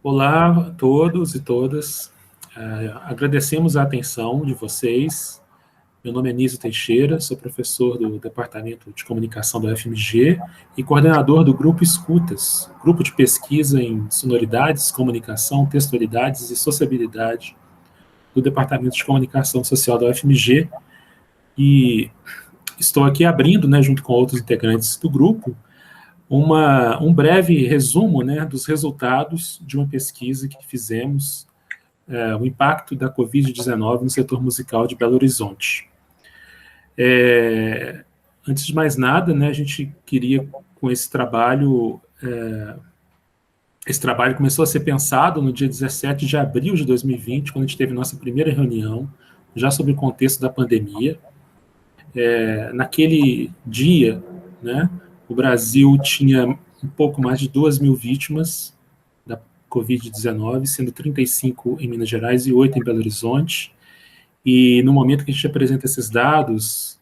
Olá a todos e todas. Agradecemos a atenção de vocês. Meu nome é Nísio Teixeira, sou professor do Departamento de Comunicação da UFMG e coordenador do Grupo Escutas, grupo de pesquisa em sonoridades, comunicação, textualidades e sociabilidade do Departamento de Comunicação Social da UFMG. E estou aqui abrindo, né, junto com outros integrantes do grupo, um breve resumo, né, dos resultados de uma pesquisa que fizemos, o impacto da Covid-19 no setor musical de Belo Horizonte. Antes de mais nada, né, a gente queria, com esse trabalho começou a ser pensado no dia 17 de abril de 2020, quando a gente teve nossa primeira reunião, já sobre o contexto da pandemia. Naquele dia, né, o Brasil tinha um pouco mais de 2.000 vítimas da Covid-19, sendo 35 em Minas Gerais e 8 em Belo Horizonte. E no momento que a gente apresenta esses dados,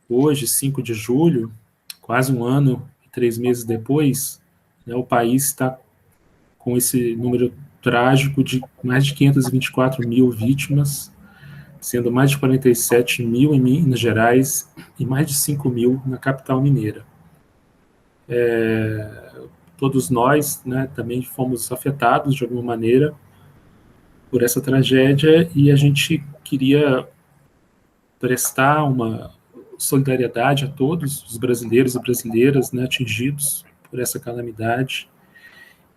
hoje, 5 de julho, quase um ano e 3 meses depois, né, o país está com esse número trágico de mais de 524 mil vítimas, sendo mais de 47 mil em Minas Gerais e mais de 5 mil na capital mineira. Todos nós, né, também fomos afetados de alguma maneira por essa tragédia e a gente queria prestar uma solidariedade a todos os brasileiros e brasileiras, né, atingidos por essa calamidade.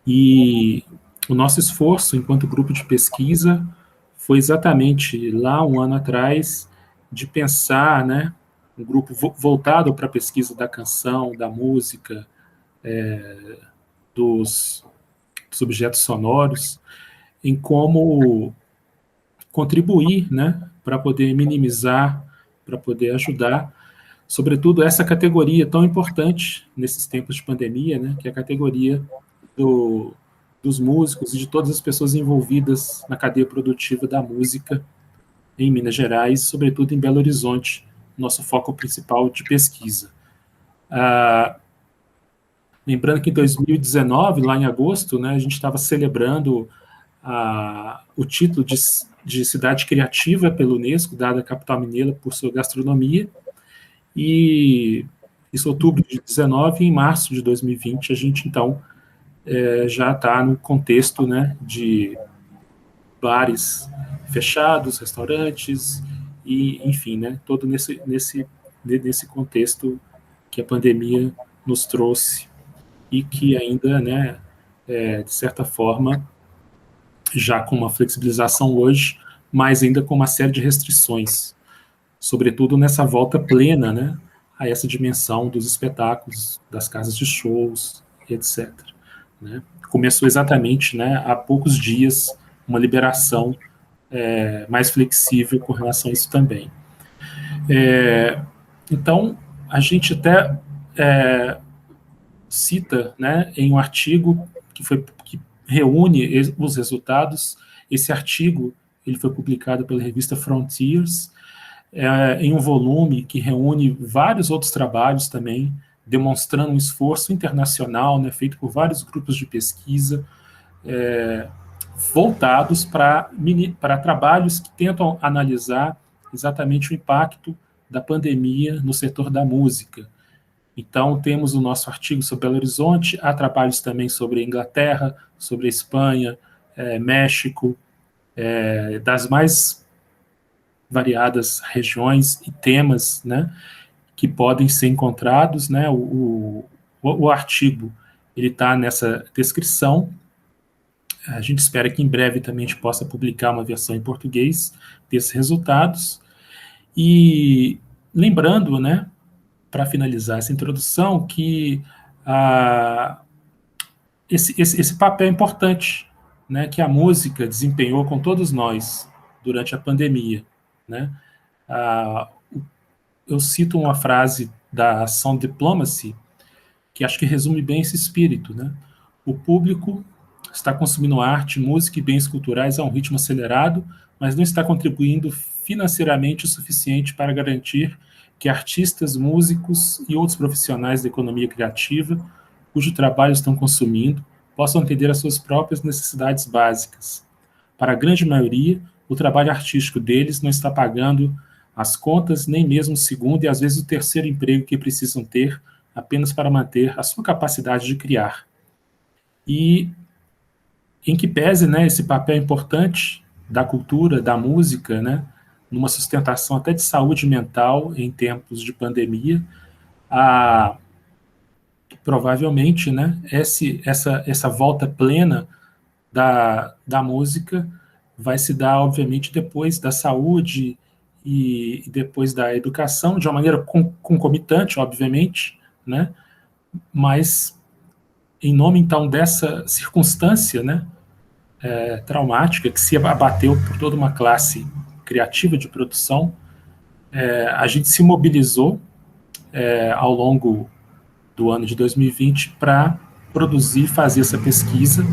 E o nosso esforço enquanto grupo de pesquisa foi exatamente lá um ano atrás de pensar, né, um grupo voltado para a pesquisa da canção, da música, dos objetos sonoros, em como contribuir, né, para poder minimizar, para poder ajudar, sobretudo essa categoria tão importante nesses tempos de pandemia, né, que é a categoria dos músicos e de todas as pessoas envolvidas na cadeia produtiva da música em Minas Gerais, sobretudo em Belo Horizonte, nosso foco principal de pesquisa. Lembrando que em 2019, lá em agosto, né, a gente estava celebrando o título de cidade criativa pela Unesco, dada à capital mineira por sua gastronomia, e isso em outubro de 2019, e em março de 2020 a gente então já está no contexto, né, de bares fechados, restaurantes, e enfim, né, todo nesse contexto que a pandemia nos trouxe e que ainda, né, de certa forma, já com uma flexibilização hoje, mas ainda com uma série de restrições, sobretudo nessa volta plena, né, a essa dimensão dos espetáculos, das casas de shows, etc. Né? Começou exatamente, né, há poucos dias uma liberação mais flexível com relação a isso também. Então, a gente até cita, né, em um artigo que reúne os resultados. Esse artigo ele foi publicado pela revista Frontiers, em um volume que reúne vários outros trabalhos também, demonstrando um esforço internacional, né, feito por vários grupos de pesquisa, voltados para trabalhos que tentam analisar exatamente o impacto da pandemia no setor da música. Então, temos o nosso artigo sobre Belo Horizonte, há trabalhos também sobre a Inglaterra, sobre a Espanha, México, das mais variadas regiões e temas, né, que podem ser encontrados, né, o artigo ele está nessa descrição. A gente espera que em breve também a gente possa publicar uma versão em português desses resultados. E lembrando, né, para finalizar essa introdução, que esse papel importante, né, que a música desempenhou com todos nós durante a pandemia, né? Eu cito uma frase da Sound Diplomacy que acho que resume bem esse espírito, né? O público está consumindo arte, música e bens culturais a um ritmo acelerado, mas não está contribuindo financeiramente o suficiente para garantir que artistas, músicos e outros profissionais da economia criativa, cujo trabalho estão consumindo, possam atender às suas próprias necessidades básicas. Para a grande maioria, o trabalho artístico deles não está pagando as contas, nem mesmo o segundo e às vezes o terceiro emprego que precisam ter apenas para manter a sua capacidade de criar. E em que pese, né, esse papel importante da cultura, da música, né, numa sustentação até de saúde mental em tempos de pandemia, provavelmente, né, essa volta plena da música vai se dar, obviamente, depois da saúde e depois da educação, de uma maneira concomitante, obviamente, né, mas em nome, então, dessa circunstância, né, traumática que se abateu por toda uma classe criativa de produção, a gente se mobilizou ao longo do ano de 2020 para produzir e fazer essa pesquisa,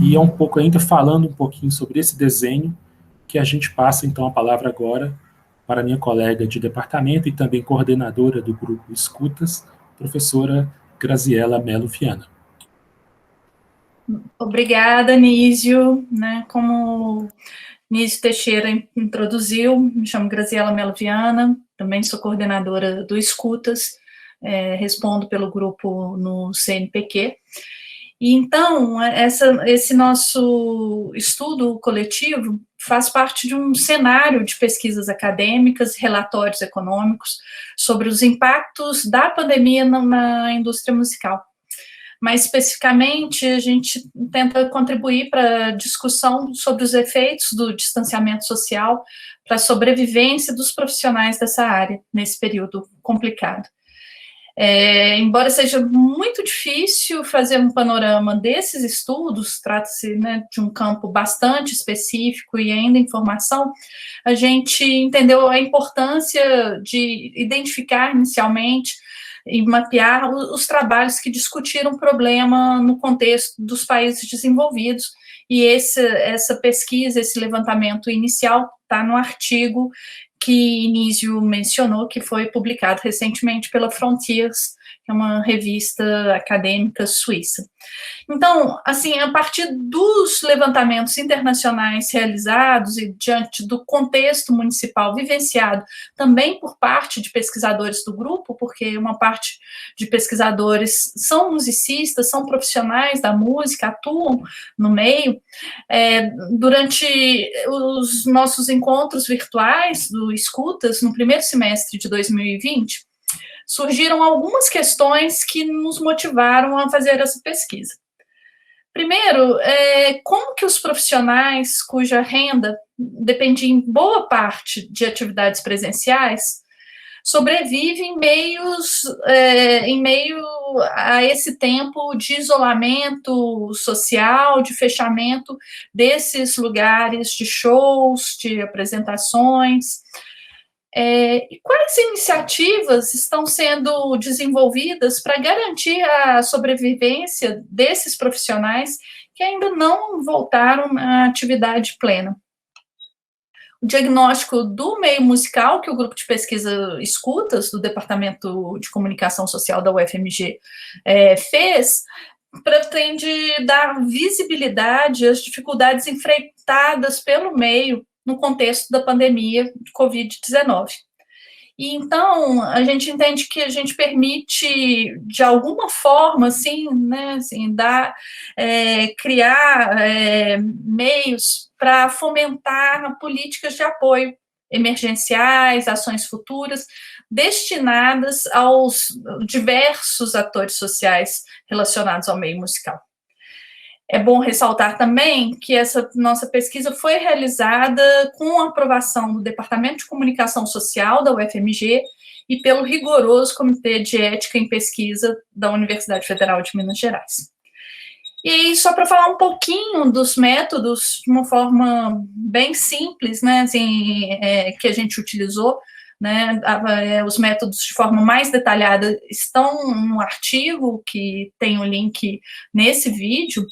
e é um pouco ainda falando um pouquinho sobre esse desenho que a gente passa, então, a palavra agora para minha colega de departamento e também coordenadora do grupo Escutas, professora Graziela Mello Viana. Obrigada, Nísio. Né, como Nísio Teixeira introduziu, me chamo Graziela Mello Viana, também sou coordenadora do Escutas, respondo pelo grupo no CNPq. E então, esse nosso estudo coletivo faz parte de um cenário de pesquisas acadêmicas, relatórios econômicos sobre os impactos da pandemia na indústria musical. Mais especificamente, a gente tenta contribuir para a discussão sobre os efeitos do distanciamento social para a sobrevivência dos profissionais dessa área nesse período complicado. Embora seja muito difícil fazer um panorama desses estudos, trata-se, né, de um campo bastante específico e ainda em formação, a gente entendeu a importância de identificar inicialmente e mapear os trabalhos que discutiram o problema no contexto dos países desenvolvidos, e essa pesquisa, esse levantamento inicial está no artigo que Nísio mencionou, que foi publicado recentemente pela Frontiers, que é uma revista acadêmica suíça. Então, assim, a partir dos levantamentos internacionais realizados e diante do contexto municipal vivenciado também por parte de pesquisadores do grupo, porque uma parte de pesquisadores são musicistas, são profissionais da música, atuam no meio, durante os nossos encontros virtuais do Escutas, no primeiro semestre de 2020, surgiram algumas questões que nos motivaram a fazer essa pesquisa. Primeiro, como que os profissionais cuja renda dependia em boa parte de atividades presenciais sobrevivem em meio a esse tempo de isolamento social, de fechamento desses lugares de shows, de apresentações. E quais iniciativas estão sendo desenvolvidas para garantir a sobrevivência desses profissionais que ainda não voltaram à atividade plena? O diagnóstico do meio musical que o grupo de pesquisa Escutas, do Departamento de Comunicação Social da UFMG, fez, pretende dar visibilidade às dificuldades enfrentadas pelo meio no contexto da pandemia de Covid-19. E, então, a gente entende que a gente permite, de alguma forma, assim, né, assim, criar meios para fomentar políticas de apoio emergenciais, ações futuras, destinadas aos diversos atores sociais relacionados ao meio musical. É bom ressaltar também que essa nossa pesquisa foi realizada com a aprovação do Departamento de Comunicação Social da UFMG e pelo rigoroso Comitê de Ética em Pesquisa da Universidade Federal de Minas Gerais. E aí, só para falar um pouquinho dos métodos, de uma forma bem simples, né, assim, que a gente utilizou, né, os métodos de forma mais detalhada estão no artigo, que tem o link nesse vídeo.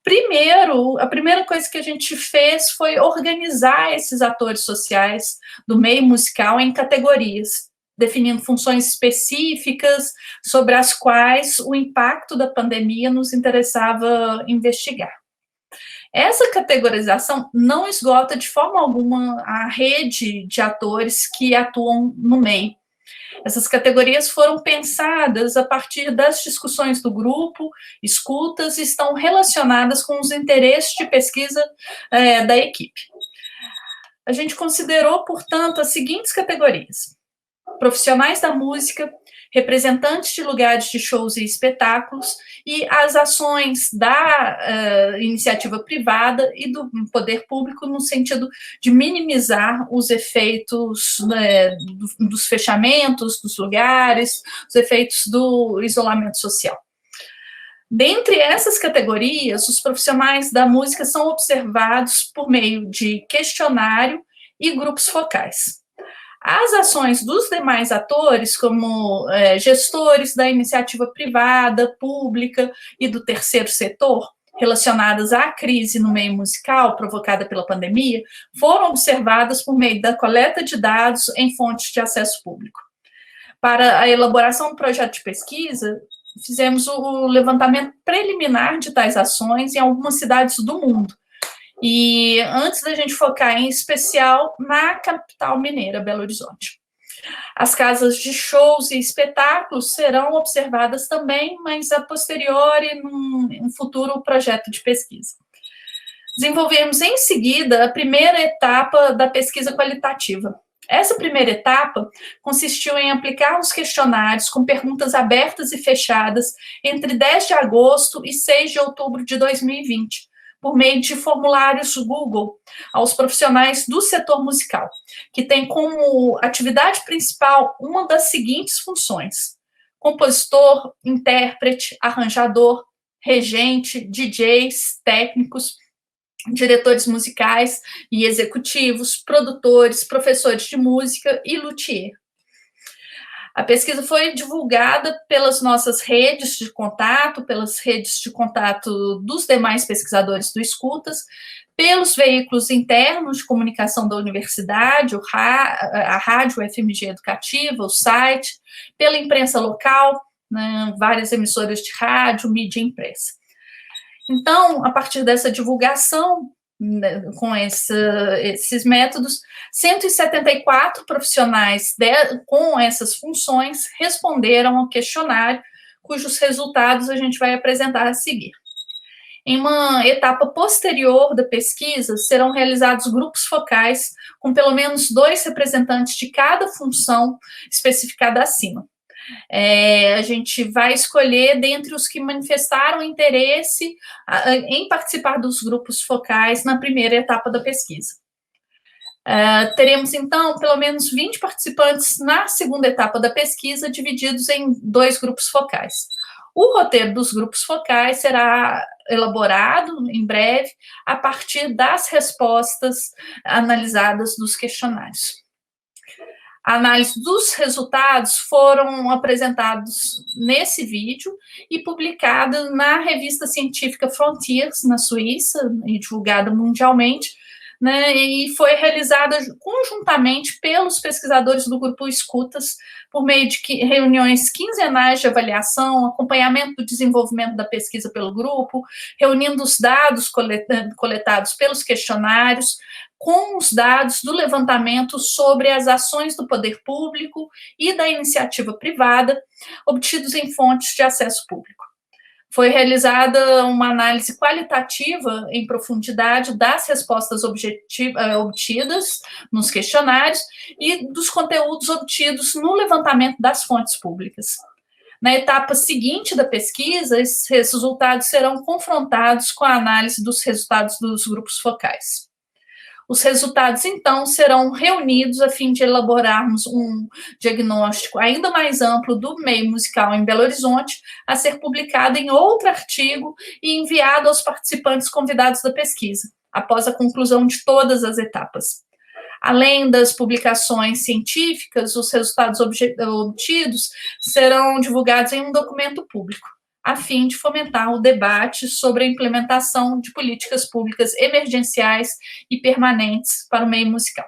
Primeiro, a primeira coisa que a gente fez foi organizar esses atores sociais do meio musical em categorias, definindo funções específicas sobre as quais o impacto da pandemia nos interessava investigar. Essa categorização não esgota de forma alguma a rede de atores que atuam no meio. Essas categorias foram pensadas a partir das discussões do grupo, escutas, e estão relacionadas com os interesses de pesquisa da equipe. A gente considerou, portanto, as seguintes categorias: profissionais da música, representantes de lugares de shows e espetáculos, e as ações da iniciativa privada e do poder público no sentido de minimizar os efeitos dos fechamentos dos lugares, os efeitos do isolamento social. Dentre essas categorias, os profissionais da música são observados por meio de questionário e grupos focais. As ações dos demais atores, como gestores da iniciativa privada, pública e do terceiro setor, relacionadas à crise no meio musical provocada pela pandemia, foram observadas por meio da coleta de dados em fontes de acesso público. Para a elaboração do projeto de pesquisa, fizemos o levantamento preliminar de tais ações em algumas cidades do mundo. E antes da gente focar em especial na capital mineira, Belo Horizonte. As casas de shows e espetáculos serão observadas também, mas a posteriori, num futuro projeto de pesquisa. Desenvolvemos em seguida a primeira etapa da pesquisa qualitativa. Essa primeira etapa consistiu em aplicar os questionários com perguntas abertas e fechadas entre 10 de agosto e 6 de outubro de 2020, por meio de formulários Google aos profissionais do setor musical, que tem como atividade principal uma das seguintes funções: compositor, intérprete, arranjador, regente, DJs, técnicos, diretores musicais e executivos, produtores, professores de música e luthier. A pesquisa foi divulgada pelas nossas redes de contato, pelas redes de contato dos demais pesquisadores do Escutas, pelos veículos internos de comunicação da universidade, a rádio FMG Educativa, o site, pela imprensa local, né, várias emissoras de rádio, mídia impressa. Então, a partir dessa divulgação, com esses métodos, 174 profissionais com essas funções responderam ao questionário, cujos resultados a gente vai apresentar a seguir. Em uma etapa posterior da pesquisa, serão realizados grupos focais com pelo menos 2 representantes de cada função especificada acima. A gente vai escolher dentre os que manifestaram interesse em participar dos grupos focais na primeira etapa da pesquisa. Teremos, então, pelo menos 20 participantes na segunda etapa da pesquisa, divididos em 2 grupos focais. O roteiro dos grupos focais será elaborado em breve a partir das respostas analisadas dos questionários. A análise dos resultados foram apresentados nesse vídeo e publicada na revista científica Frontiers, na Suíça, e divulgada mundialmente, né, e foi realizada conjuntamente pelos pesquisadores do grupo Escutas, por meio de reuniões quinzenais de avaliação, acompanhamento do desenvolvimento da pesquisa pelo grupo, reunindo os dados coletados pelos questionários, com os dados do levantamento sobre as ações do poder público e da iniciativa privada, obtidos em fontes de acesso público. Foi realizada uma análise qualitativa em profundidade das respostas obtidas nos questionários e dos conteúdos obtidos no levantamento das fontes públicas. Na etapa seguinte da pesquisa, esses resultados serão confrontados com a análise dos resultados dos grupos focais. Os resultados, então, serão reunidos a fim de elaborarmos um diagnóstico ainda mais amplo do meio musical em Belo Horizonte, a ser publicado em outro artigo e enviado aos participantes convidados da pesquisa, após a conclusão de todas as etapas. Além das publicações científicas, os resultados obtidos serão divulgados em um documento público, a fim de fomentar o debate sobre a implementação de políticas públicas emergenciais e permanentes para o meio musical.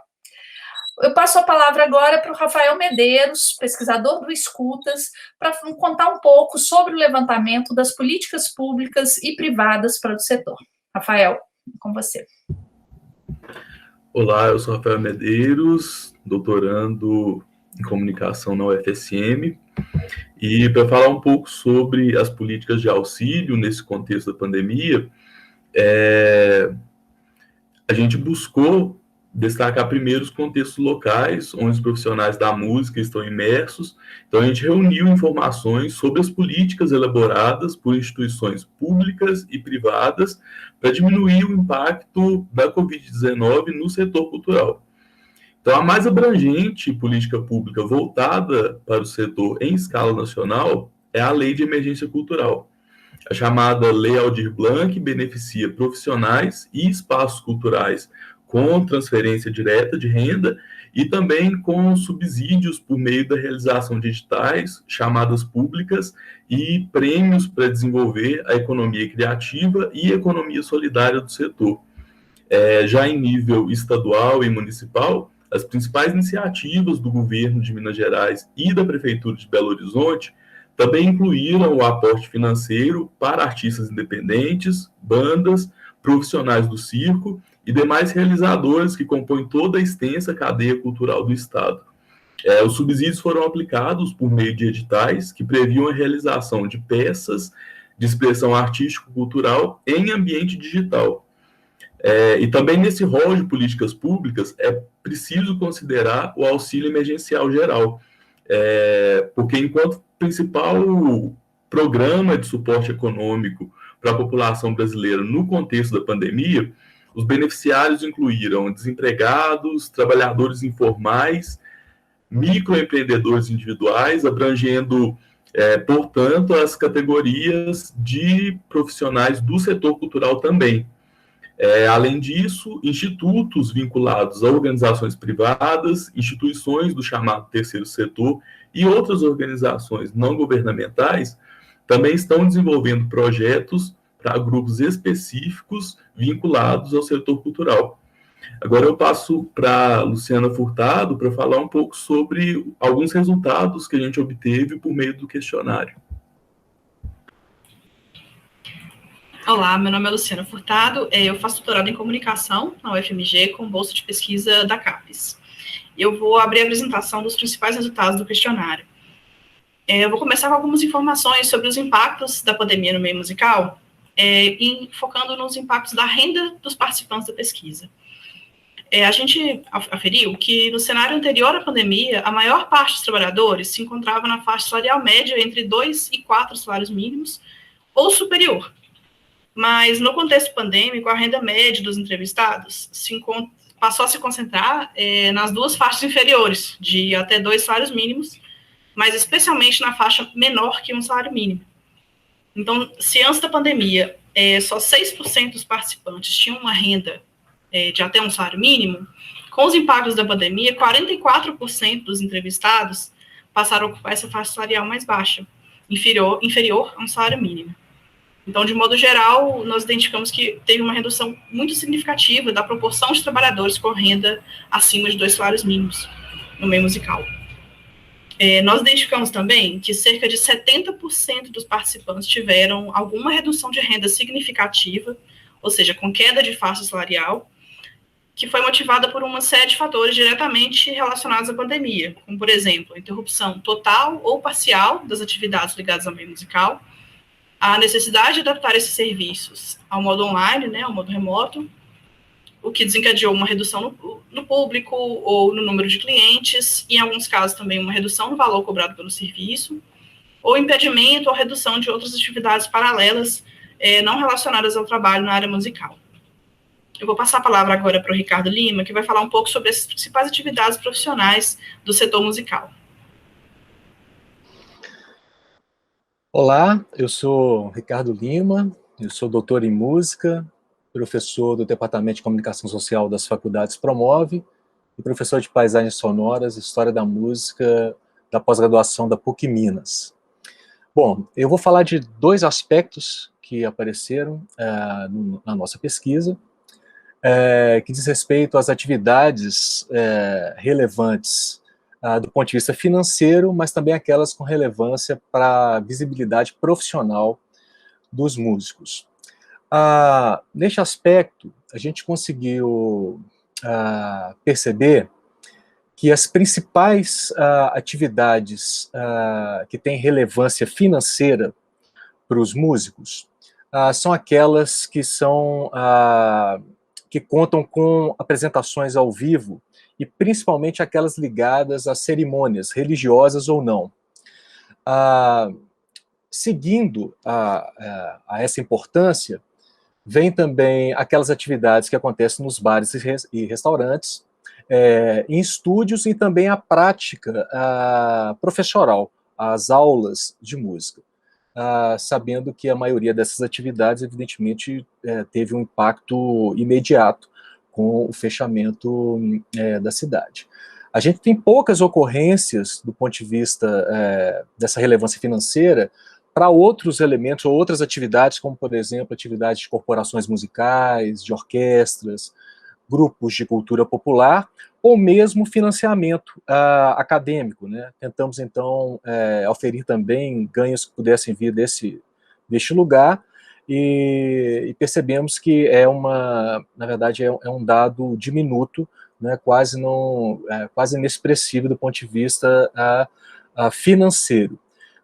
Eu passo a palavra agora para o Rafael Medeiros, pesquisador do Escutas, para contar um pouco sobre o levantamento das políticas públicas e privadas para o setor. Rafael, com você. Olá, eu sou Rafael Medeiros, doutorando em comunicação na UFSM, e para falar um pouco sobre as políticas de auxílio nesse contexto da pandemia, a gente buscou destacar primeiro os contextos locais, onde os profissionais da música estão imersos. Então, a gente reuniu informações sobre as políticas elaboradas por instituições públicas e privadas para diminuir o impacto da Covid-19 no setor cultural. Então, a mais abrangente política pública voltada para o setor em escala nacional é a Lei de Emergência Cultural. A chamada Lei Aldir Blanc beneficia profissionais e espaços culturais com transferência direta de renda e também com subsídios por meio da realização de editais, chamadas públicas e prêmios para desenvolver a economia criativa e a economia solidária do setor. Já em nível estadual e municipal, as principais iniciativas do governo de Minas Gerais e da Prefeitura de Belo Horizonte também incluíram o aporte financeiro para artistas independentes, bandas, profissionais do circo e demais realizadores que compõem toda a extensa cadeia cultural do Estado. Os subsídios foram aplicados por meio de editais que previam a realização de peças de expressão artístico-cultural em ambiente digital. E também nesse rol de políticas públicas é preciso considerar o auxílio emergencial geral, porque enquanto principal programa de suporte econômico para a população brasileira no contexto da pandemia, os beneficiários incluíram desempregados, trabalhadores informais, microempreendedores individuais, abrangendo, portanto, as categorias de profissionais do setor cultural também. Além disso, institutos vinculados a organizações privadas, instituições do chamado terceiro setor e outras organizações não governamentais também estão desenvolvendo projetos para grupos específicos vinculados ao setor cultural. Agora eu passo para a Luciana Furtado para falar um pouco sobre alguns resultados que a gente obteve por meio do questionário. Olá, meu nome é Luciana Furtado, eu faço doutorado em comunicação na UFMG com bolsa de pesquisa da CAPES. Eu vou abrir a apresentação dos principais resultados do questionário. Eu vou começar com algumas informações sobre os impactos da pandemia no meio musical, focando nos impactos da renda dos participantes da pesquisa. A gente aferiu que no cenário anterior à pandemia, a maior parte dos trabalhadores se encontrava na faixa salarial média entre 2 e 4 salários mínimos ou superior. Mas, no contexto pandêmico, a renda média dos entrevistados passou a se concentrar nas duas faixas inferiores, de até 2 salários mínimos, mas especialmente na faixa menor que um salário mínimo. Então, se antes da pandemia, só 6% dos participantes tinham uma renda de até um salário mínimo, com os impactos da pandemia, 44% dos entrevistados passaram a ocupar essa faixa salarial mais baixa, inferior a um salário mínimo. Então, de modo geral, nós identificamos que teve uma redução muito significativa da proporção de trabalhadores com renda acima de 2 salários mínimos no meio musical. Nós identificamos também que cerca de 70% dos participantes tiveram alguma redução de renda significativa, ou seja, com queda de faixa salarial, que foi motivada por uma série de fatores diretamente relacionados à pandemia, como, por exemplo, a interrupção total ou parcial das atividades ligadas ao meio musical, a necessidade de adaptar esses serviços ao modo online, ao modo remoto, o que desencadeou uma redução no público ou no número de clientes, e em alguns casos também uma redução no valor cobrado pelo serviço, ou impedimento ou redução de outras atividades paralelas não relacionadas ao trabalho na área musical. Eu vou passar a palavra agora para o Ricardo Lima, que vai falar um pouco sobre as principais atividades profissionais do setor musical. Olá, eu sou Ricardo Lima, eu sou doutor em música, professor do Departamento de Comunicação Social das Faculdades Promove e professor de paisagens sonoras e história da música da pós-graduação da PUC Minas. Bom, eu vou falar de 2 aspectos que apareceram na nossa pesquisa. que diz respeito às atividades relevantes do ponto de vista financeiro, mas também aquelas com relevância para a visibilidade profissional dos músicos. Neste aspecto, a gente conseguiu perceber que as principais atividades que têm relevância financeira para os músicos são aquelas que contam com apresentações ao vivo e principalmente aquelas ligadas a cerimônias religiosas ou não. Seguindo a essa importância, vem também aquelas atividades que acontecem nos bares e restaurantes, em estúdios, e também a prática professoral, as aulas de música, sabendo que a maioria dessas atividades, evidentemente, teve um impacto imediato com o fechamento da cidade. A gente tem poucas ocorrências do ponto de vista dessa relevância financeira para outros elementos ou outras atividades, como, por exemplo, atividades de corporações musicais, de orquestras, grupos de cultura popular, ou mesmo financiamento acadêmico, né? Tentamos, então, oferir também ganhos que pudessem vir deste lugar, e percebemos que na verdade, é um dado diminuto, né? Quase inexpressivo do ponto de vista financeiro.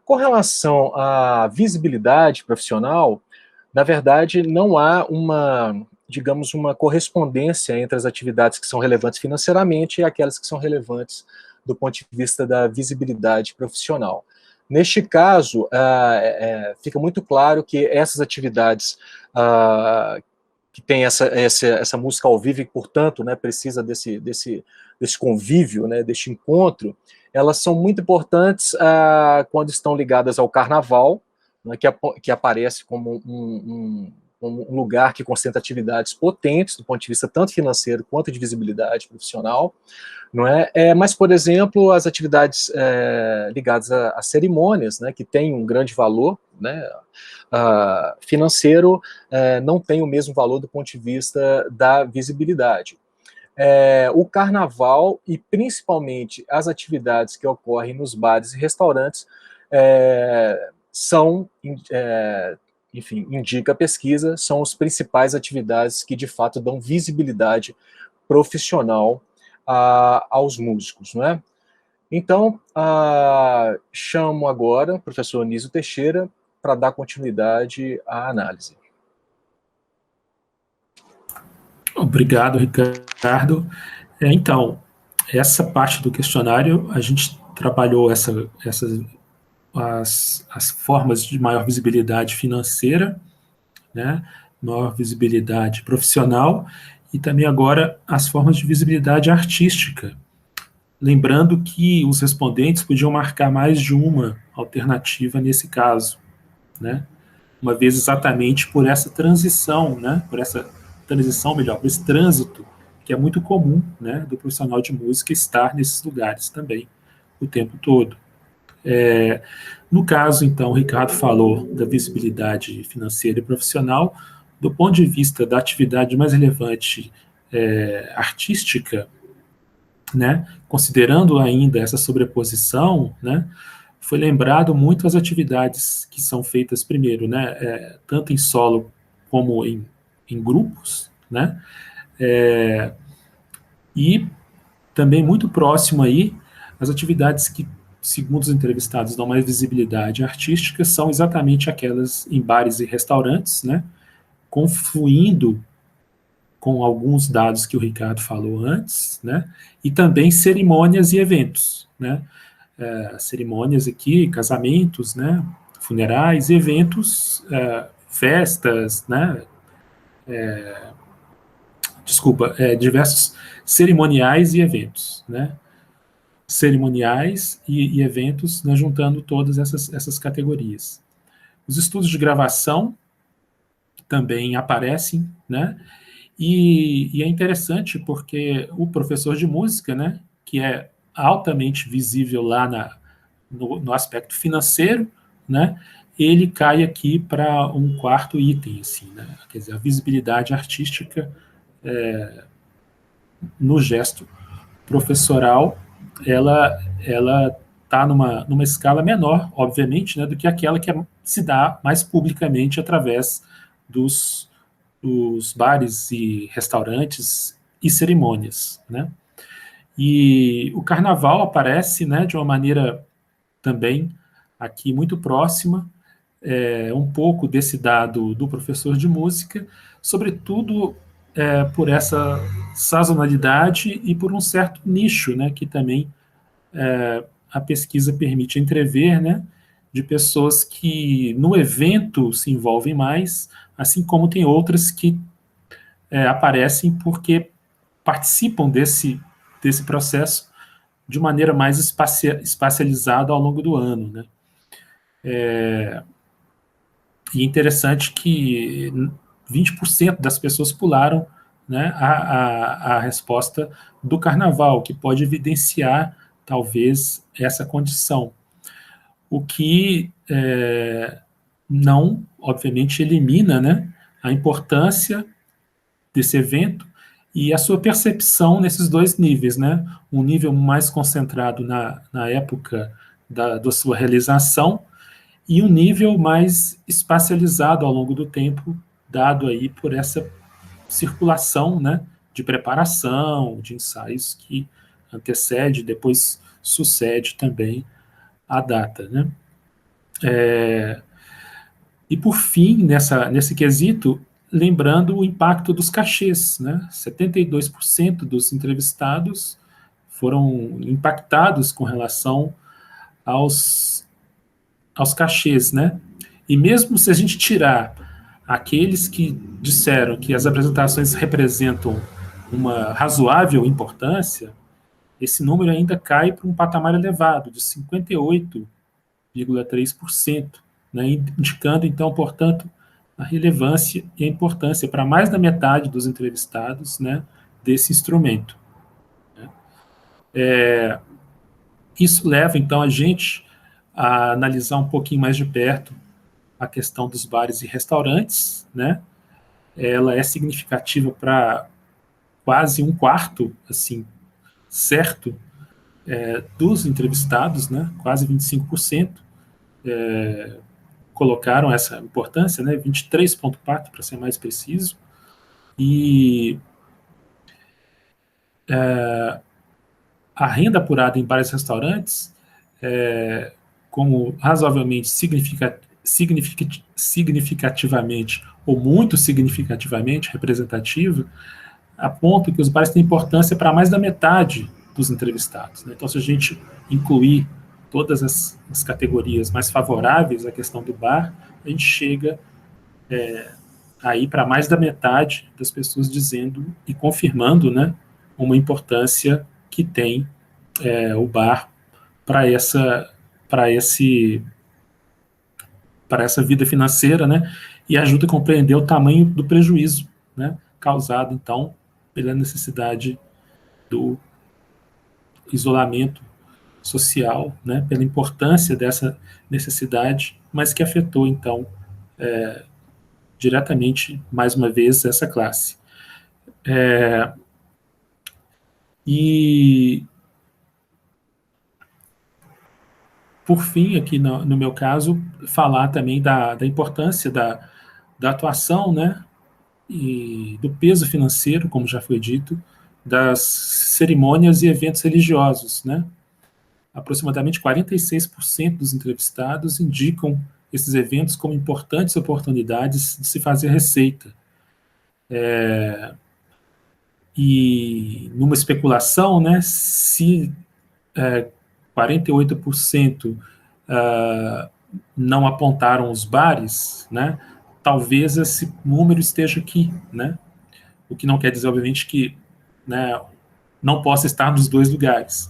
Com relação à visibilidade profissional, na verdade, não há digamos, uma correspondência entre as atividades que são relevantes financeiramente e aquelas que são relevantes do ponto de vista da visibilidade profissional. Neste caso, fica muito claro que essas atividades que têm essa música ao vivo e, portanto, né, precisa desse convívio, né, deste encontro, elas são muito importantes quando estão ligadas ao carnaval, né, que aparece como um lugar que concentra atividades potentes do ponto de vista tanto financeiro quanto de visibilidade profissional, não é? Mas, por exemplo, as atividades ligadas a cerimônias, né, que têm um grande valor, né, financeiro, não tem o mesmo valor do ponto de vista da visibilidade. O carnaval e principalmente as atividades que ocorrem nos bares e restaurantes são, enfim, indica a pesquisa, são as principais atividades que de fato dão visibilidade profissional aos músicos, não é? Então, chamo agora o professor Anísio Teixeira para dar continuidade à análise. Obrigado, Ricardo. Então, essa parte do questionário, a gente trabalhou as formas de maior visibilidade financeira, né, maior visibilidade profissional, e também agora as formas de visibilidade artística. Lembrando que os respondentes podiam marcar mais de uma alternativa nesse caso, né, uma vez exatamente por essa transição, né, por esse trânsito, que é muito comum, né, do profissional de música estar nesses lugares também, o tempo todo. No caso, então, o Ricardo falou da visibilidade financeira e profissional. Do ponto de vista da atividade mais relevante artística, né, considerando ainda essa sobreposição, né, foi lembrado muito as atividades que são feitas primeiro, né, tanto em solo como em grupos, né, e também muito próximo aí as atividades que, segundo os entrevistados, dão mais visibilidade artística, são exatamente aquelas em bares e restaurantes, né, confluindo com alguns dados que o Ricardo falou antes, né, e também cerimônias e eventos, né, cerimônias aqui, casamentos, né, funerais, eventos, festas, né, diversos cerimoniais e eventos, né, cerimoniais e eventos, né, juntando todas essas categorias. Os estudos de gravação também aparecem, né, e é interessante porque o professor de música, né, que é altamente visível lá no aspecto financeiro, né, ele cai aqui para um quarto item, assim, né, quer dizer, a visibilidade artística no gesto professoral, ela está numa escala menor, obviamente, né, do que aquela que se dá mais publicamente através dos bares e restaurantes e cerimônias, né? E o carnaval aparece, né, de uma maneira também aqui muito próxima, um pouco desse dado do professor de música, sobretudo por essa sazonalidade e por um certo nicho, né, que também a pesquisa permite entrever, né, de pessoas que no evento se envolvem mais, assim como tem outras que aparecem porque participam desse processo de maneira mais espacializada ao longo do ano, né? E é interessante que 20% das pessoas pularam, né, a resposta do carnaval, que pode evidenciar, talvez, essa condição. O que não, obviamente, elimina, né, a importância desse evento e a sua percepção nesses dois níveis, né? Um nível mais concentrado na época da sua realização e um nível mais espacializado ao longo do tempo, dado aí por essa circulação, né, de preparação, de ensaios que antecede, depois sucede também a data, né? E por fim, nesse quesito, lembrando o impacto dos cachês, né? 72% dos entrevistados foram impactados com relação aos cachês, né? E mesmo se a gente tirar aqueles que disseram que as apresentações representam uma razoável importância, esse número ainda cai para um patamar elevado, de 58,3%, né? Indicando, então, portanto, a relevância e a importância para mais da metade dos entrevistados, né, desse instrumento. Isso leva, então, a gente a analisar um pouquinho mais de perto a questão dos bares e restaurantes, né? Ela é significativa para quase um quarto, assim, certo, dos entrevistados, né? Quase 25%, colocaram essa importância, né? 23,4% para ser mais preciso, e a renda apurada em bares e restaurantes, como razoavelmente significativamente ou muito significativamente representativa, aponta que os bares têm importância para mais da metade dos entrevistados, né? Então, se a gente incluir todas as categorias mais favoráveis à questão do bar, a gente chega aí para mais da metade das pessoas dizendo e confirmando, né, uma importância que tem o bar para essa vida financeira, né, e ajuda a compreender o tamanho do prejuízo, né, causado, então, pela necessidade do isolamento social, né, pela importância dessa necessidade, mas que afetou, então, diretamente, mais uma vez, essa classe. E, por fim, aqui no meu caso, falar também da importância da atuação, né, e do peso financeiro, como já foi dito, das cerimônias e eventos religiosos, né? Aproximadamente 46% dos entrevistados indicam esses eventos como importantes oportunidades de se fazer receita. E numa especulação, né, se 48% não apontaram os bares, né, talvez esse número esteja aqui, né? O que não quer dizer, obviamente, que, né, não possa estar nos dois lugares,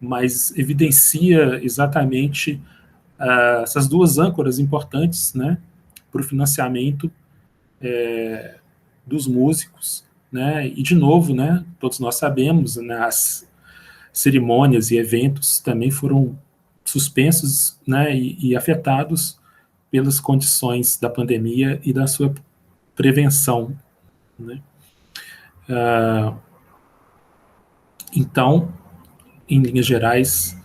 mas evidencia exatamente essas duas âncoras importantes, né, para o financiamento dos músicos, né, e de novo, né, todos nós sabemos, né, as cerimônias e eventos também foram suspensos, né, e afetados pelas condições da pandemia e da sua prevenção, né. Então, em linhas gerais,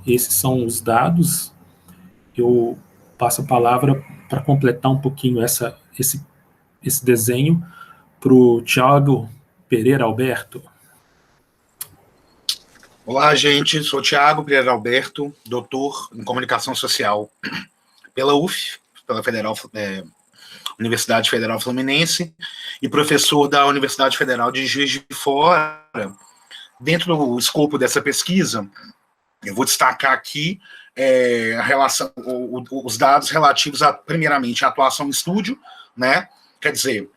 esses são os dados. Eu passo a palavra para completar um pouquinho esse desenho para o Thiago Pereira Alberto. Olá, gente. Sou Thiago Pereira Alberto, doutor em Comunicação Social pela UF, pela Universidade Federal Fluminense, e professor da Universidade Federal de Juiz de Fora. Dentro do escopo dessa pesquisa, eu vou destacar aqui a relação, os dados relativos primeiramente, à atuação em estúdio, né? Quer dizer,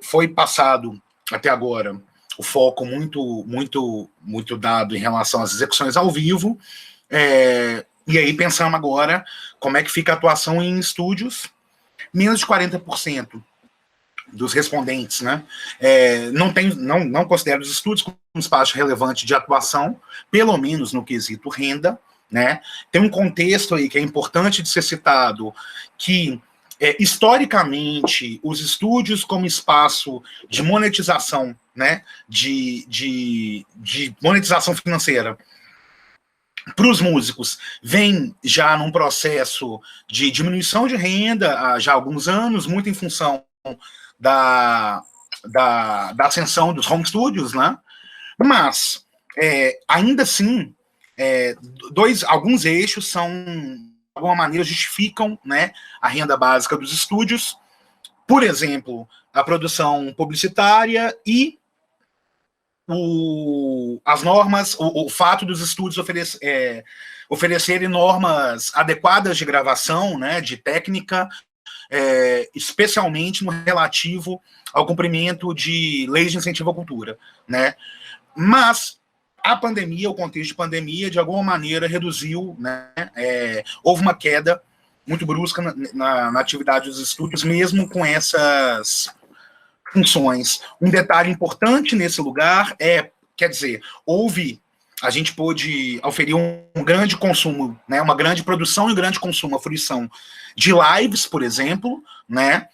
foi passado até agora o foco muito dado em relação às execuções ao vivo, e aí pensamos agora como é que fica a atuação em estúdios. Menos de 40% dos respondentes, né, não considera os estúdios como um espaço relevante de atuação, pelo menos no quesito renda, né. Tem um contexto aí que é importante de ser citado, que historicamente os estúdios como espaço de monetização, né, de monetização financeira para os músicos, vem já num processo de diminuição de renda há já alguns anos, muito em função da ascensão dos home studios, né? Mas, ainda assim, alguns eixos são, de alguma maneira, justificam, né, a renda básica dos estúdios, por exemplo, a produção publicitária e as normas, o fato dos estúdios oferecerem normas adequadas de gravação, né, de técnica, especialmente no relativo ao cumprimento de leis de incentivo à cultura, né? Mas a pandemia, o contexto de pandemia, de alguma maneira reduziu, né? Houve uma queda muito brusca na atividade dos estúdios, mesmo com essas funções. Um detalhe importante nesse lugar quer dizer, a gente pôde oferir um grande consumo, né, uma grande produção e um grande consumo, a fruição de lives, por exemplo, né,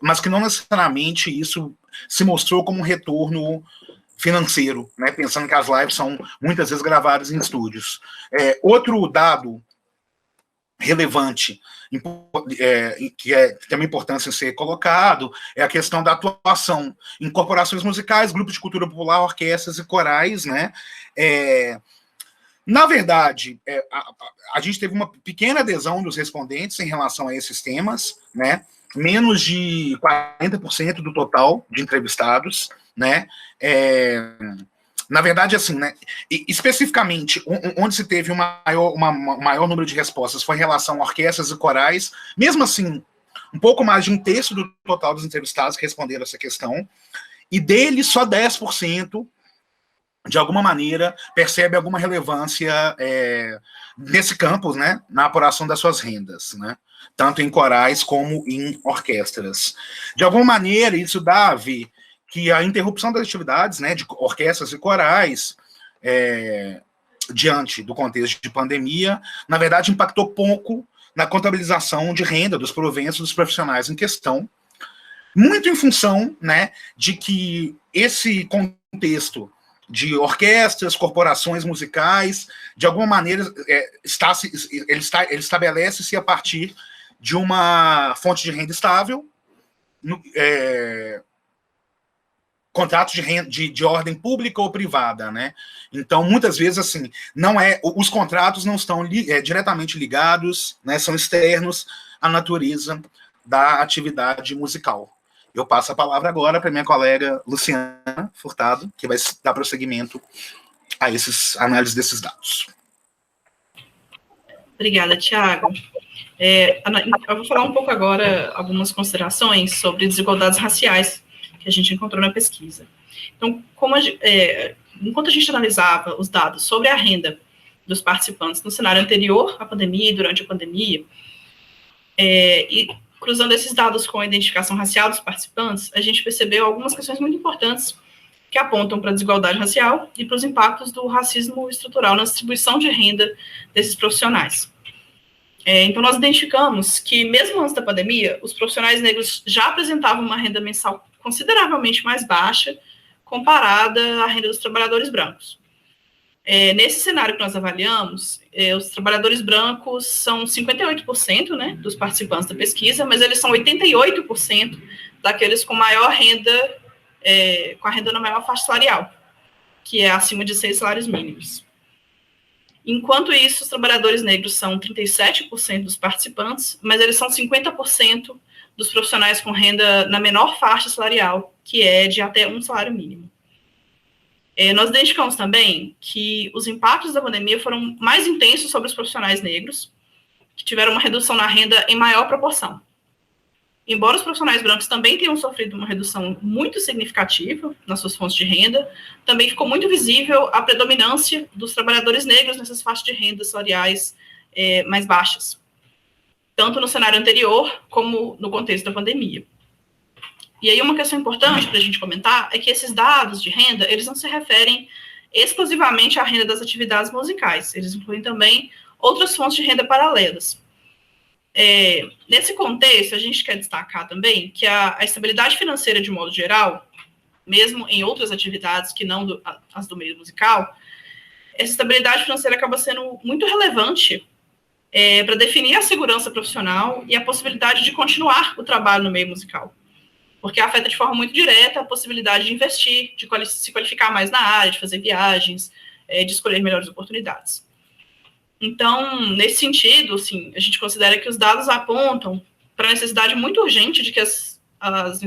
mas que não necessariamente isso se mostrou como um retorno financeiro, né, pensando que as lives são muitas vezes gravadas em estúdios. Outro dado relevante, que tem uma importância em ser colocado, é a questão da atuação em corporações musicais, grupos de cultura popular, orquestras e corais, né? Na verdade, a gente teve uma pequena adesão dos respondentes em relação a esses temas, né? Menos de 40% do total de entrevistados, né? Na verdade, assim, né, especificamente, onde se teve um maior número de respostas foi em relação a orquestras e corais. Mesmo assim, um pouco mais de um terço do total dos entrevistados responderam essa questão, e deles só 10%, de alguma maneira, percebe alguma relevância nesse campo, né, na apuração das suas rendas, né, tanto em corais como em orquestras. De alguma maneira, isso dá a ver que a interrupção das atividades, né, de orquestras e corais, diante do contexto de pandemia, na verdade, impactou pouco na contabilização de renda dos proventos dos profissionais em questão, muito em função, né, de que esse contexto de orquestras, corporações musicais, de alguma maneira, ele estabelece-se a partir de uma fonte de renda estável, contratos de renda de ordem pública ou privada, né? Então, muitas vezes, assim, os contratos não estão diretamente ligados, né? São externos à natureza da atividade musical. Eu passo a palavra agora para minha colega Luciana Furtado, que vai dar prosseguimento a análises desses dados. Obrigada, Thiago. Eu vou falar um pouco agora algumas considerações sobre desigualdades raciais que a gente encontrou na pesquisa. Então, enquanto a gente analisava os dados sobre a renda dos participantes no cenário anterior à pandemia e durante a pandemia, e cruzando esses dados com a identificação racial dos participantes, a gente percebeu algumas questões muito importantes que apontam para a desigualdade racial e para os impactos do racismo estrutural na distribuição de renda desses profissionais. Então, nós identificamos que, mesmo antes da pandemia, os profissionais negros já apresentavam uma renda mensal consideravelmente mais baixa comparada à renda dos trabalhadores brancos. Nesse cenário que nós avaliamos, os trabalhadores brancos são 58%, né, dos participantes da pesquisa, mas eles são 88% daqueles com maior renda, com a renda na maior faixa salarial, que é acima de 6 salários mínimos. Enquanto isso, os trabalhadores negros são 37% dos participantes, mas eles são 50% dos profissionais com renda na menor faixa salarial, que é de até 1 salário mínimo. Nós identificamos também que os impactos da pandemia foram mais intensos sobre os profissionais negros, que tiveram uma redução na renda em maior proporção. Embora os profissionais brancos também tenham sofrido uma redução muito significativa nas suas fontes de renda, também ficou muito visível a predominância dos trabalhadores negros nessas faixas de renda salariais mais baixas, tanto no cenário anterior como no contexto da pandemia. E aí uma questão importante para a gente comentar é que esses dados de renda, eles não se referem exclusivamente à renda das atividades musicais, eles incluem também outras fontes de renda paralelas. Nesse contexto, a gente quer destacar também que a estabilidade financeira, de modo geral, mesmo em outras atividades que não as do meio musical, essa estabilidade financeira acaba sendo muito relevante para definir a segurança profissional e a possibilidade de continuar o trabalho no meio musical, porque afeta de forma muito direta a possibilidade de investir, de se qualificar mais na área, de fazer viagens, de escolher melhores oportunidades. Então, nesse sentido, assim, a gente considera que os dados apontam para a necessidade muito urgente de que as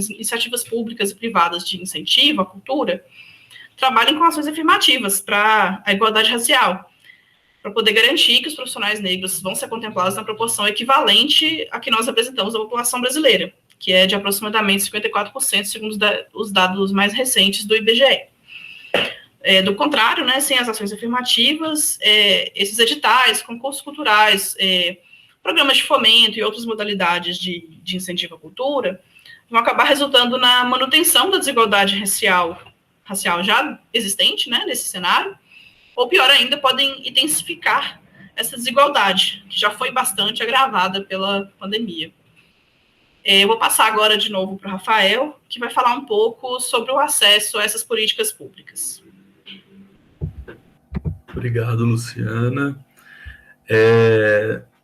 iniciativas públicas e privadas de incentivo à cultura trabalhem com ações afirmativas para a igualdade racial, para poder garantir que os profissionais negros vão ser contemplados na proporção equivalente a que nós apresentamos à população brasileira, que é de aproximadamente 54%, segundo os dados mais recentes do IBGE. Do contrário, né, sem as ações afirmativas, esses editais, concursos culturais, programas de fomento e outras modalidades de incentivo à cultura vão acabar resultando na manutenção da desigualdade racial já existente, né, nesse cenário, ou pior ainda, podem intensificar essa desigualdade, que já foi bastante agravada pela pandemia. Eu vou passar agora de novo para o Rafael, que vai falar um pouco sobre o acesso a essas políticas públicas. Obrigado, Luciana.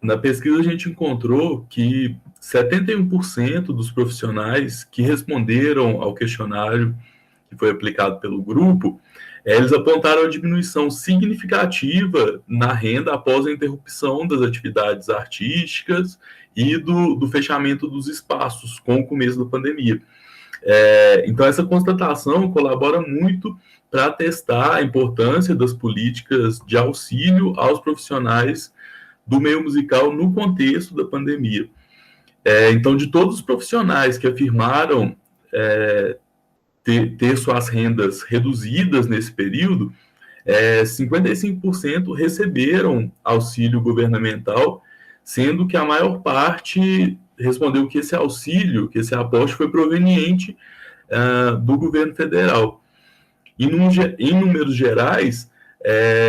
Na pesquisa, a gente encontrou que 71% dos profissionais que responderam ao questionário que foi aplicado pelo grupo, eles apontaram a diminuição significativa na renda após a interrupção das atividades artísticas e do fechamento dos espaços com o começo da pandemia. Então, essa constatação colabora muito para atestar a importância das políticas de auxílio aos profissionais do meio musical no contexto da pandemia. Então, de todos os profissionais que afirmaram ter suas rendas reduzidas nesse período, 55% receberam auxílio governamental, sendo que a maior parte respondeu que esse auxílio, que esse aporte foi proveniente do governo federal. Em números gerais,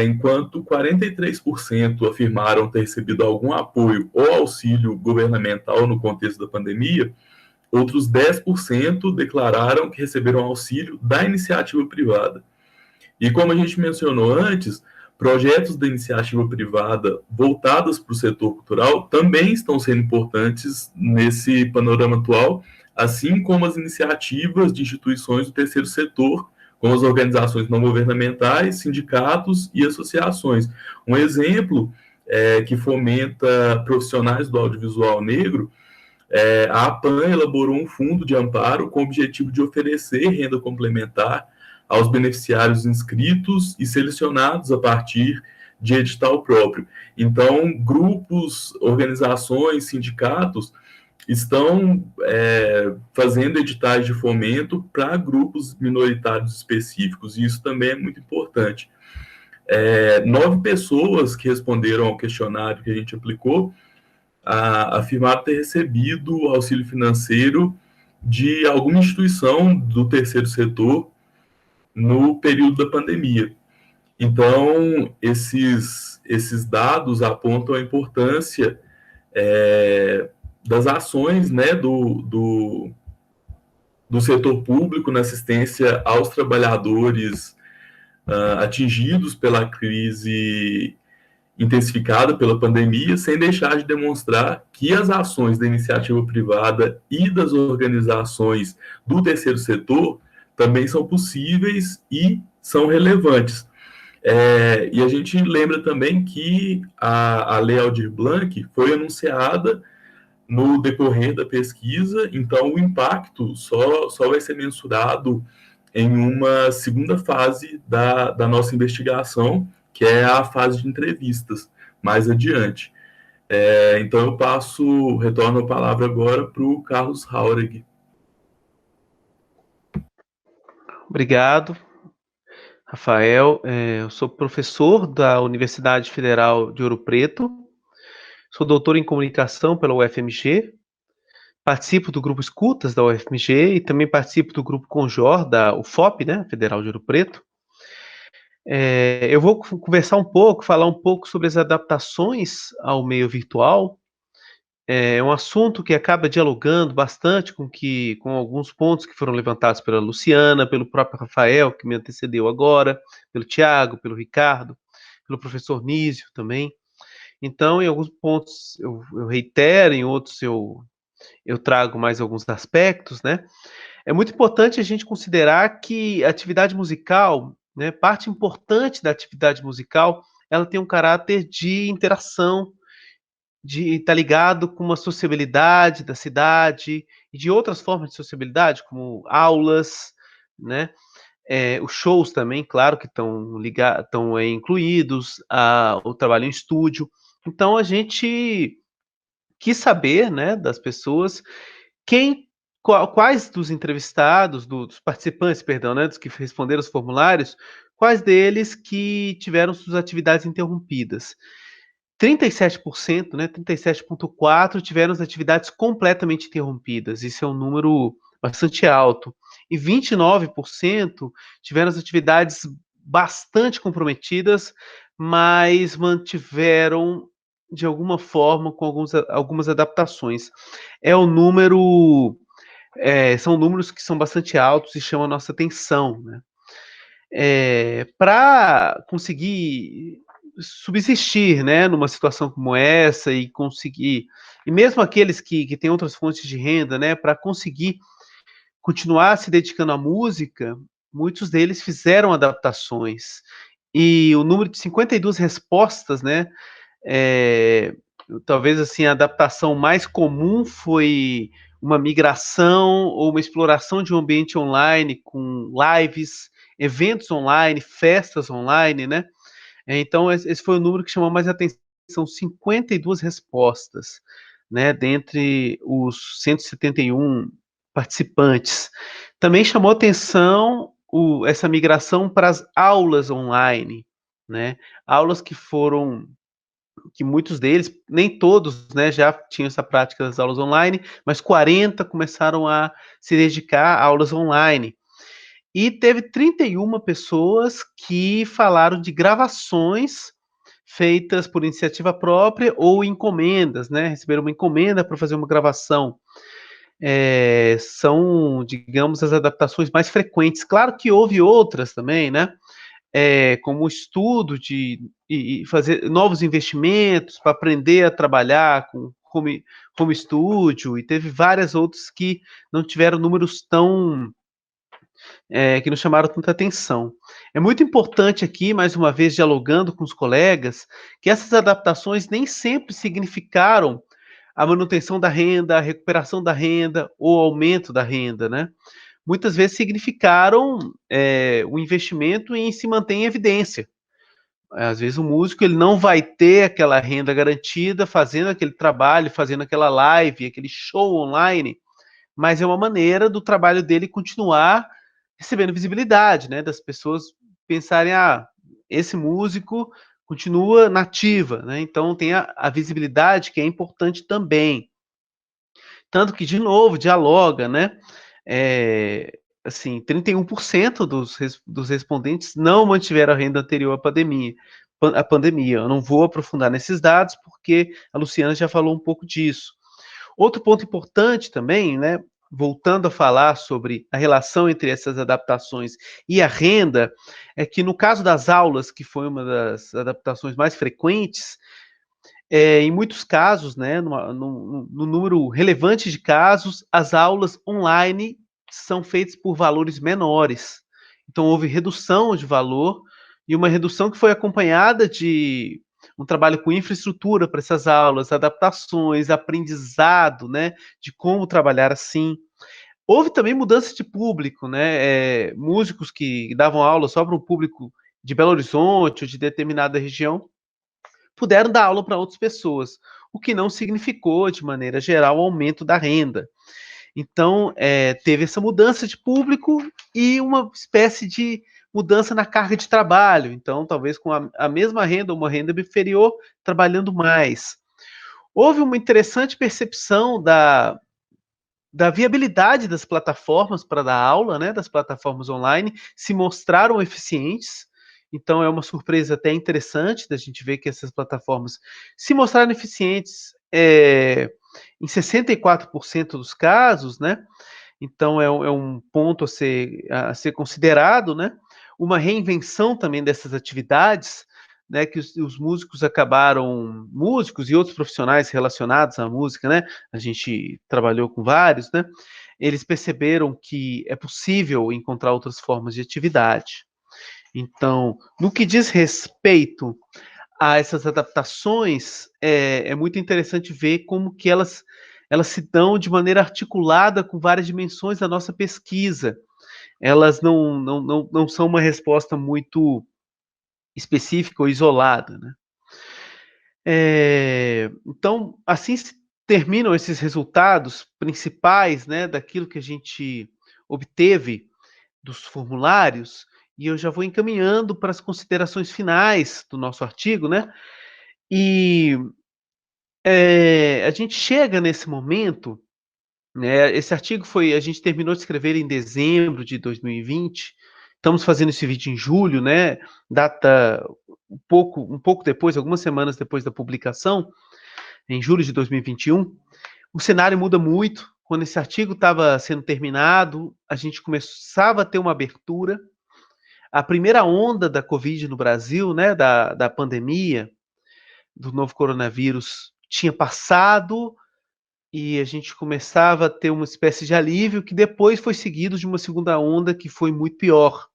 enquanto 43% afirmaram ter recebido algum apoio ou auxílio governamental no contexto da pandemia, outros 10% declararam que receberam auxílio da iniciativa privada. E como a gente mencionou antes, projetos da iniciativa privada voltados para o setor cultural também estão sendo importantes nesse panorama atual, assim como as iniciativas de instituições do terceiro setor, como as organizações não governamentais, sindicatos e associações. Um exemplo que fomenta profissionais do audiovisual negro, a APAN elaborou um fundo de amparo com o objetivo de oferecer renda complementar aos beneficiários inscritos e selecionados a partir de edital próprio. Então, grupos, organizações, sindicatos estão fazendo editais de fomento para grupos minoritários específicos, e isso também é muito importante. 9 pessoas que responderam ao questionário que a gente aplicou afirmaram ter recebido auxílio financeiro de alguma instituição do terceiro setor no período da pandemia. Então, esses dados apontam a importância das ações, né, do do setor público na assistência aos trabalhadores atingidos pela crise intensificada pela pandemia, sem deixar de demonstrar que as ações da iniciativa privada e das organizações do terceiro setor também são possíveis e são relevantes. E a gente lembra também que a Lei Aldir Blanc foi anunciada no decorrer da pesquisa, então o impacto só vai ser mensurado em uma segunda fase da nossa investigação, que é a fase de entrevistas, mais adiante. Então eu retorno a palavra agora para o Carlos Hauregg. Obrigado, Rafael. Eu sou professor da Universidade Federal de Ouro Preto, sou doutor em comunicação pela UFMG, participo do grupo Escutas da UFMG e também participo do grupo Conjor da UFOP, né, Federal de Ouro Preto. Eu vou falar um pouco sobre as adaptações ao meio virtual. É um assunto que acaba dialogando bastante com alguns pontos que foram levantados pela Luciana, pelo próprio Rafael, que me antecedeu agora, pelo Tiago, pelo Ricardo, pelo professor Nísio também. Então, em alguns pontos eu reitero, em outros eu trago mais alguns aspectos, né? É muito importante a gente considerar que a atividade musical, né, parte importante da atividade musical, ela tem um caráter de interação, de estar ligado com uma sociabilidade da cidade e de outras formas de sociabilidade, como aulas, né? Os shows também, claro, que estão incluídos, o trabalho em estúdio. Então, a gente quis saber, né, das pessoas, quais dos entrevistados, dos participantes, perdão, né, dos que responderam os formulários, quais deles que tiveram suas atividades interrompidas. 37%, né, 37,4% tiveram as atividades completamente interrompidas. Isso é um número bastante alto. E 29% tiveram as atividades bastante comprometidas, mas mantiveram de alguma forma com algumas adaptações. São números que são bastante altos e chamam a nossa atenção, né? Para conseguir subsistir, né, numa situação como essa e mesmo aqueles que têm outras fontes de renda, né, para conseguir continuar se dedicando à música, muitos deles fizeram adaptações. E o número de 52 respostas, né, talvez assim a adaptação mais comum foi uma migração ou uma exploração de um ambiente online com lives, eventos online, festas online, né? Então, esse foi o número que chamou mais atenção, 52 respostas, né, dentre os 171 participantes. Também chamou atenção essa migração para as aulas online, né, aulas que muitos deles, nem todos, né, já tinham essa prática das aulas online, mas 40 começaram a se dedicar a aulas online. E teve 31 pessoas que falaram de gravações feitas por iniciativa própria ou encomendas, né? Receberam uma encomenda para fazer uma gravação. São, digamos, as adaptações mais frequentes. Claro que houve outras também, né? Como o estudo e fazer novos investimentos para aprender a trabalhar com home studio, e teve várias outras que não tiveram números que nos chamaram tanta atenção. É muito importante aqui, mais uma vez, dialogando com os colegas, que essas adaptações nem sempre significaram a manutenção da renda, a recuperação da renda ou aumento da renda, né? Muitas vezes significaram o investimento em se manter em evidência. Às vezes o músico ele não vai ter aquela renda garantida fazendo aquele trabalho, fazendo aquela live, aquele show online, mas é uma maneira do trabalho dele continuar recebendo visibilidade, né, das pessoas pensarem, esse músico continua nativa, né, então tem a visibilidade que é importante também. Tanto que, de novo, dialoga, né, assim, 31% dos respondentes não mantiveram a renda anterior à pandemia. Eu não vou aprofundar nesses dados, porque a Luciana já falou um pouco disso. Outro ponto importante também, né, voltando a falar sobre a relação entre essas adaptações e a renda, é que no caso das aulas, que foi uma das adaptações mais frequentes, em muitos casos, né, no número relevante de casos, as aulas online são feitas por valores menores. Então, houve redução de valor, e uma redução que foi acompanhada de um trabalho com infraestrutura para essas aulas, adaptações, aprendizado, né, de como trabalhar assim. Houve também mudança de público, né, músicos que davam aula só para um público de Belo Horizonte ou de determinada região, puderam dar aula para outras pessoas, o que não significou, de maneira geral, o aumento da renda. Então, teve essa mudança de público e uma espécie de mudança na carga de trabalho. Então, talvez com a mesma renda, ou uma renda inferior, trabalhando mais. Houve uma interessante percepção da viabilidade das plataformas para dar aula, né, das plataformas online, se mostraram eficientes. Então, é uma surpresa até interessante da gente ver que essas plataformas se mostraram eficientes em 64% dos casos, né? Então, é um ponto a ser considerado, né? Uma reinvenção também dessas atividades, né, que os músicos acabaram, músicos e outros profissionais relacionados à música, né? A gente trabalhou com vários, né? Eles perceberam que é possível encontrar outras formas de atividade. Então, no que diz respeito a essas adaptações, é muito interessante ver como que elas se dão de maneira articulada com várias dimensões da nossa pesquisa. Elas não são uma resposta muito específica ou isolada, né? Então, assim se terminam esses resultados principais, né, daquilo que a gente obteve dos formulários, e eu já vou encaminhando para as considerações finais do nosso artigo, né? E a gente chega nesse momento, né? Esse artigo a gente terminou de escrever em dezembro de 2020. Estamos fazendo esse vídeo em julho, né? Data um pouco depois, algumas semanas depois da publicação, em julho de 2021. O cenário muda muito. Quando esse artigo estava sendo terminado, a gente começava a ter uma abertura. A primeira onda da Covid no Brasil, né, da pandemia, do novo coronavírus, tinha passado e a gente começava a ter uma espécie de alívio que depois foi seguido de uma segunda onda que foi muito pior.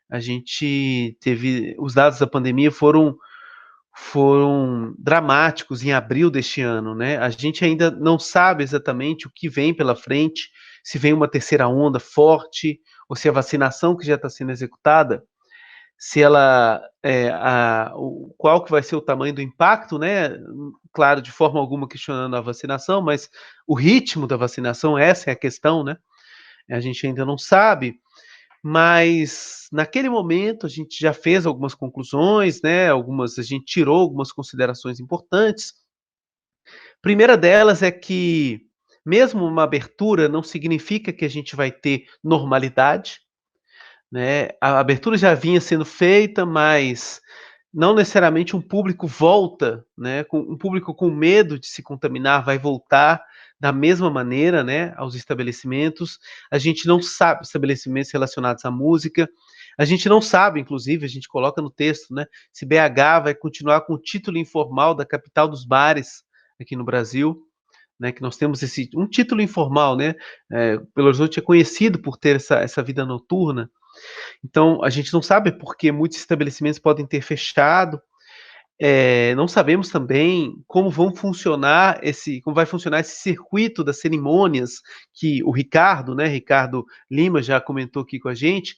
A gente teve, os dados da pandemia foram dramáticos em abril deste ano, né? A gente ainda não sabe exatamente o que vem pela frente, se vem uma terceira onda forte, ou se a vacinação que já está sendo executada, se ela, qual que vai ser o tamanho do impacto, né? Claro, de forma alguma questionando a vacinação, mas o ritmo da vacinação, essa é a questão, né? A gente ainda não sabe, mas naquele momento a gente já fez algumas conclusões, né? A gente tirou algumas considerações importantes. Primeira delas é que mesmo uma abertura não significa que a gente vai ter normalidade, né? A abertura já vinha sendo feita, mas não necessariamente um público volta, né? Um público com medo de se contaminar vai voltar da mesma maneira, né, aos estabelecimentos. A gente não sabe, estabelecimentos relacionados à música, a gente não sabe, inclusive, a gente coloca no texto, né, se BH vai continuar com o título informal da capital dos bares aqui no Brasil, né, que nós temos um título informal, né, Belo Horizonte é conhecido por ter essa vida noturna. Então, a gente não sabe porque muitos estabelecimentos podem ter fechado. Não sabemos também como vai funcionar esse circuito das cerimônias que o Ricardo, né, Ricardo Lima já comentou aqui com a gente,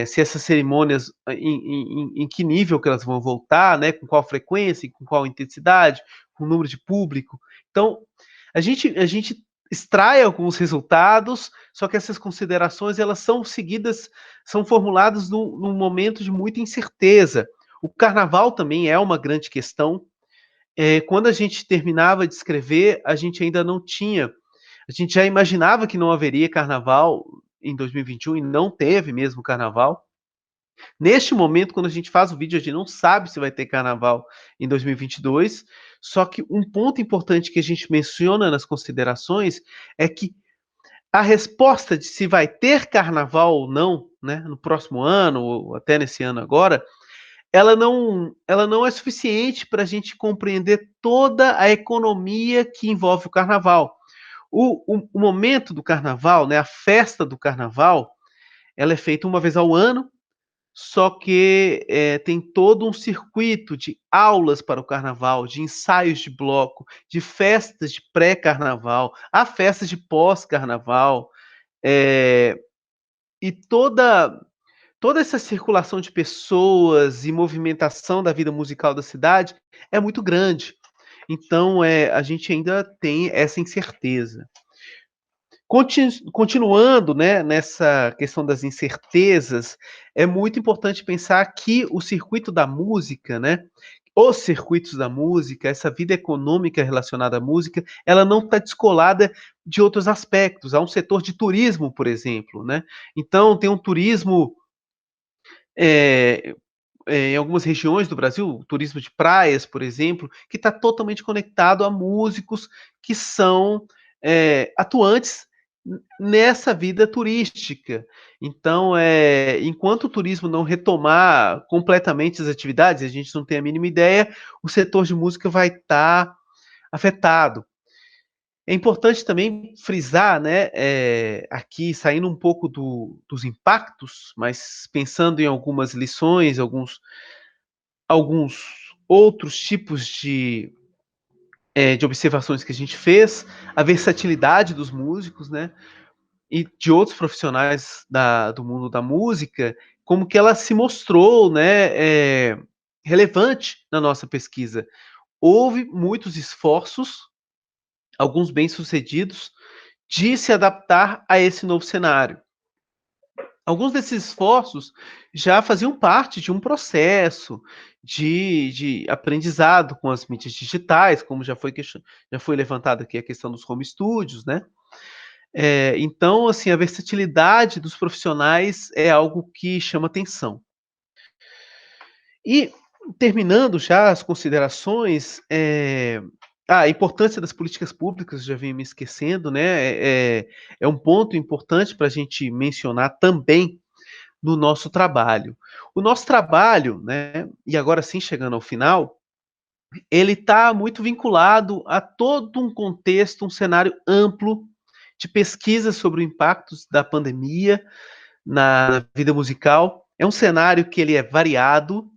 se essas cerimônias, em que nível que elas vão voltar, né, com qual frequência, com qual intensidade, com o número de público. Então, a gente extrai alguns resultados, só que essas considerações elas são seguidas, são formuladas num momento de muita incerteza. O carnaval também é uma grande questão. Quando a gente terminava de escrever, a gente ainda não tinha, a gente já imaginava que não haveria carnaval em 2021 e não teve mesmo carnaval. Neste momento, quando a gente faz o vídeo, a gente não sabe se vai ter carnaval em 2022, só que um ponto importante que a gente menciona nas considerações é que a resposta de se vai ter carnaval ou não, né, no próximo ano, ou até nesse ano agora, ela não é suficiente para a gente compreender toda a economia que envolve o carnaval. O momento do carnaval, né, a festa do carnaval, ela é feita uma vez ao ano, só que tem todo um circuito de aulas para o carnaval, de ensaios de bloco, de festas de pré-carnaval, há festas de pós-carnaval, e toda essa circulação de pessoas e movimentação da vida musical da cidade é muito grande. Então, a gente ainda tem essa incerteza. Continuando, né, nessa questão das incertezas, é muito importante pensar que o circuito da música, né, os circuitos da música, essa vida econômica relacionada à música, ela não está descolada de outros aspectos. Há um setor de turismo, por exemplo, né? Então, tem um turismo em algumas regiões do Brasil, o turismo de praias, por exemplo, que está totalmente conectado a músicos que são atuantes nessa vida turística. Então, enquanto o turismo não retomar completamente as atividades, a gente não tem a mínima ideia, o setor de música vai estar afetado. É importante também frisar, né, aqui saindo um pouco dos impactos, mas pensando em algumas lições, alguns outros tipos de observações que a gente fez, a versatilidade dos músicos, né, e de outros profissionais do mundo da música, como que ela se mostrou, né, relevante na nossa pesquisa. Houve muitos esforços, alguns bem-sucedidos, de se adaptar a esse novo cenário. Alguns desses esforços já faziam parte de um processo de aprendizado com as mídias digitais, como já foi levantado aqui a questão dos home studios, né? Então, assim, a versatilidade dos profissionais é algo que chama atenção. E, terminando já as considerações, a importância das políticas públicas, já venho me esquecendo, né? É um ponto importante para a gente mencionar também no nosso trabalho. O nosso trabalho, né, e agora sim chegando ao final, ele está muito vinculado a todo um contexto, um cenário amplo de pesquisa sobre o impacto da pandemia na vida musical. É um cenário que ele é variado,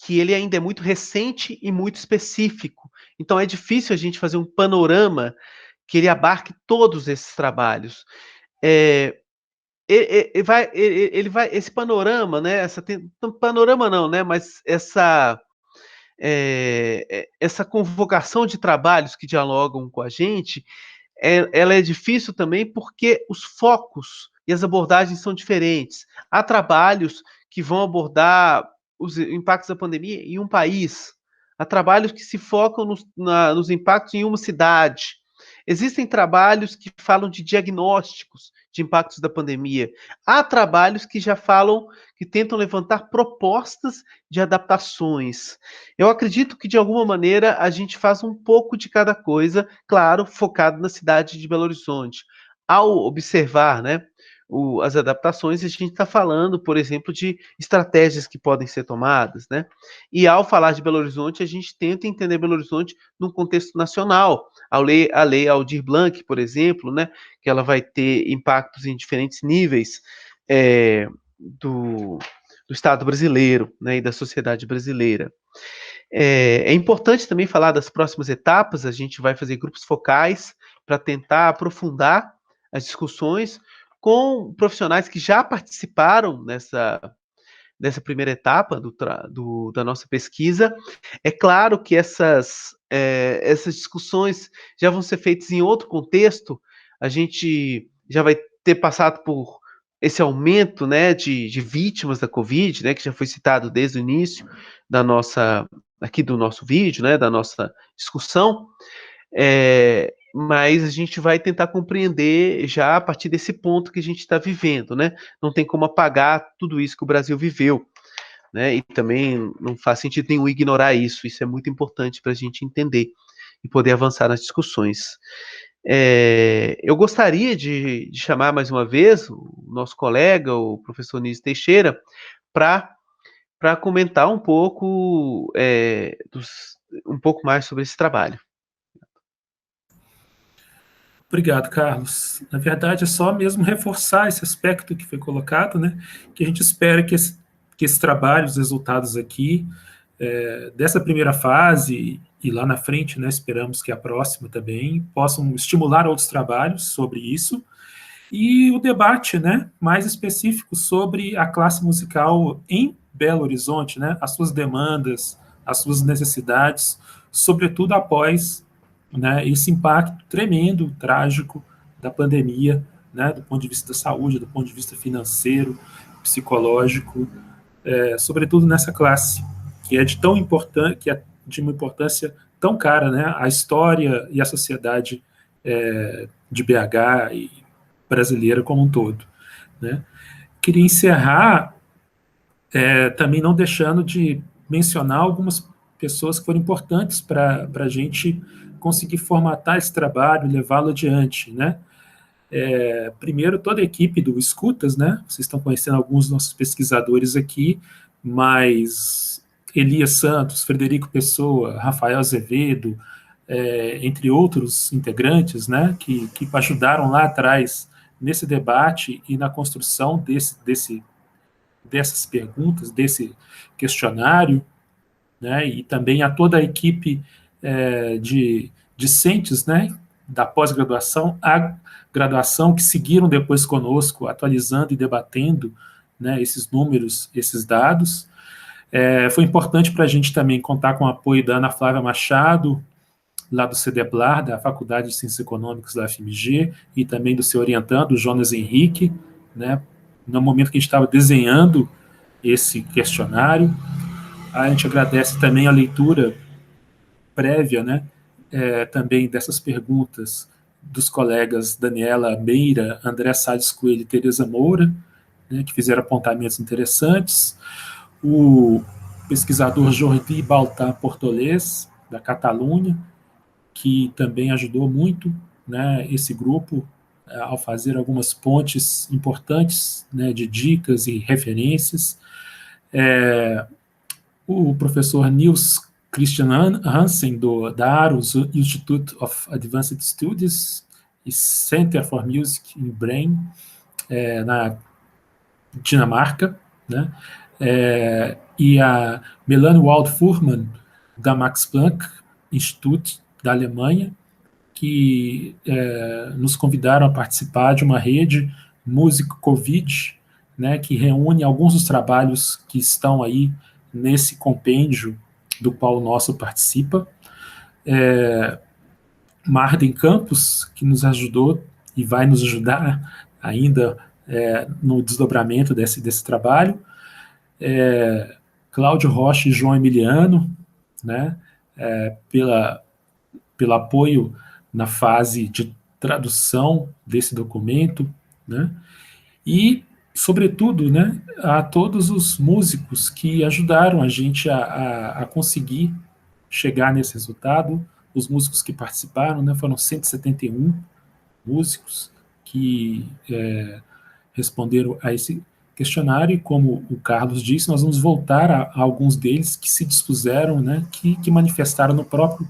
que ele ainda é muito recente e muito específico. Então é difícil a gente fazer um panorama que ele abarque todos esses trabalhos. Esse panorama, né? Panorama não, né? Mas essa convocação de trabalhos que dialogam com a gente, ela é difícil também porque os focos e as abordagens são diferentes. Há trabalhos que vão abordar os impactos da pandemia em um país. Há trabalhos que se focam nos impactos em uma cidade. Existem trabalhos que falam de diagnósticos de impactos da pandemia. Há trabalhos que já falam, que tentam levantar propostas de adaptações. Eu acredito que, de alguma maneira, a gente faz um pouco de cada coisa, claro, focado na cidade de Belo Horizonte. Ao observar, né, as adaptações, a gente está falando, por exemplo, de estratégias que podem ser tomadas, né? E ao falar de Belo Horizonte, a gente tenta entender Belo Horizonte num contexto nacional. A lei Aldir Blanc, por exemplo, né, que ela vai ter impactos em diferentes níveis do Estado brasileiro, né, e da sociedade brasileira. É importante também falar das próximas etapas. A gente vai fazer grupos focais para tentar aprofundar as discussões com profissionais que já participaram dessa primeira etapa da nossa pesquisa. É claro que essas discussões já vão ser feitas em outro contexto. A gente já vai ter passado por esse aumento, né, de vítimas da Covid, né, que já foi citado desde o início aqui do nosso vídeo, né, da nossa discussão. Mas a gente vai tentar compreender já a partir desse ponto que a gente está vivendo, né? Não tem como apagar tudo isso que o Brasil viveu, né? E também não faz sentido nenhum ignorar isso. Isso é muito importante para a gente entender e poder avançar nas discussões. Eu gostaria de chamar mais uma vez o nosso colega, o professor Nísio Teixeira, para comentar um pouco, um pouco mais sobre esse trabalho. Obrigado, Carlos. Na verdade, é só mesmo reforçar esse aspecto que foi colocado, né? Que a gente espera que esse trabalho, os resultados aqui, dessa primeira fase e lá na frente, né, esperamos que a próxima também possam estimular outros trabalhos sobre isso, e o debate, né, mais específico sobre a classe musical em Belo Horizonte, né, as suas demandas, as suas necessidades, sobretudo após, né, esse impacto tremendo, trágico da pandemia, né, do ponto de vista da saúde, do ponto de vista financeiro, psicológico, sobretudo nessa classe que é de tão importante, que é de uma importância tão cara, né, à história e à sociedade de BH e brasileira como um todo, né. Queria encerrar também não deixando de mencionar algumas pessoas que foram importantes para a gente conseguir formatar esse trabalho, levá-lo adiante, né. Primeiro, toda a equipe do Escutas, né, vocês estão conhecendo alguns dos nossos pesquisadores aqui, mas Elias Santos, Frederico Pessoa, Rafael Azevedo, entre outros integrantes, né, que ajudaram lá atrás nesse debate e na construção dessas perguntas, desse questionário, né, e também a toda a equipe de discentes, né, da pós-graduação à graduação, que seguiram depois conosco, atualizando e debatendo, né, esses números, esses dados. Foi importante para a gente também contar com o apoio da Ana Flávia Machado, lá do CEDEPLAR, da Faculdade de Ciências Econômicas da UFMG, e também do seu orientando, Jonas Henrique, né, no momento que a gente estava desenhando esse questionário. A gente agradece também a leitura prévia, né, também dessas perguntas dos colegas Daniela Meira, André Salles Coelho e Tereza Moura, né, que fizeram apontamentos interessantes. O pesquisador Jordi Baltar Portolés, da Catalunha, que também ajudou muito, né, esse grupo ao fazer algumas pontes importantes, né, de dicas e referências. O professor Niels Christian Hansen, da ARUS, Institute of Advanced Studies e Center for Music in Brain, na Dinamarca, né? E a Melanie Wald-Fuhrmann, da Max Planck Institute, da Alemanha, que nos convidaram a participar de uma rede Music Covid, né, que reúne alguns dos trabalhos que estão aí nesse compêndio do qual o nosso participa. Marden Campos, que nos ajudou e vai nos ajudar ainda no desdobramento desse trabalho. Cláudio Rocha e João Emiliano, né, pelo apoio na fase de tradução desse documento, né, e, sobretudo, né, a todos os músicos que ajudaram a gente a conseguir chegar nesse resultado. Os músicos que participaram, né, foram 171 músicos que responderam a esse questionário, e como o Carlos disse, nós vamos voltar a alguns deles que se dispuseram, né, que manifestaram no próprio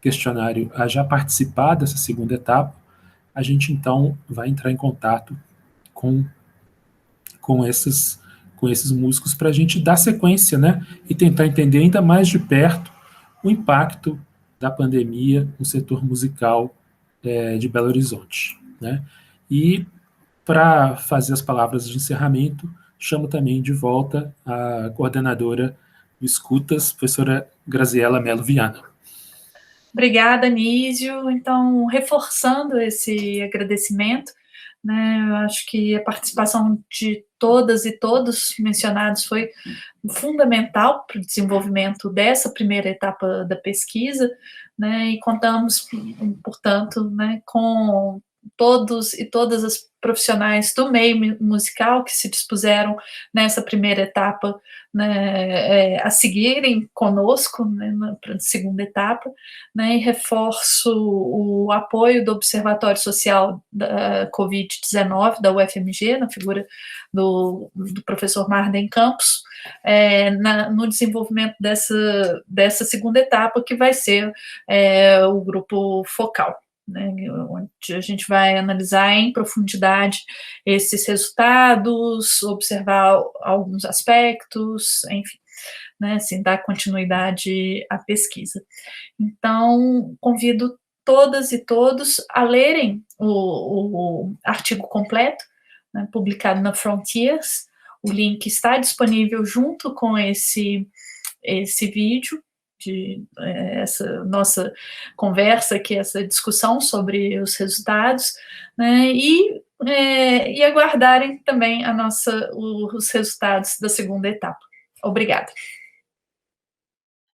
questionário a já participar dessa segunda etapa. A gente, então, vai entrar em contato com esses músicos para a gente dar sequência, né, e tentar entender ainda mais de perto o impacto da pandemia no setor musical de Belo Horizonte, né. E, para fazer as palavras de encerramento, chamo também de volta a coordenadora do Escutas, professora Graziela Mello Viana. Obrigada, Nísio. Então, reforçando esse agradecimento, né, eu acho que a participação de todas e todos mencionados foi fundamental para o desenvolvimento dessa primeira etapa da pesquisa, né, e contamos, portanto, né, com todos e todas as profissionais do meio musical que se dispuseram nessa primeira etapa, né, a seguirem conosco, né, para a segunda etapa, né, e reforço o apoio do Observatório Social da Covid-19 da UFMG, na figura do professor Marden Campos, no desenvolvimento dessa segunda etapa, que vai ser o grupo focal, né, onde a gente vai analisar em profundidade esses resultados, observar alguns aspectos, enfim, né, assim, dar continuidade à pesquisa. Então, convido todas e todos a lerem o artigo completo, né, publicado na Frontiers. O link está disponível junto com esse vídeo, essa nossa conversa aqui, essa discussão sobre os resultados, né, e aguardarem também os resultados da segunda etapa. Obrigada.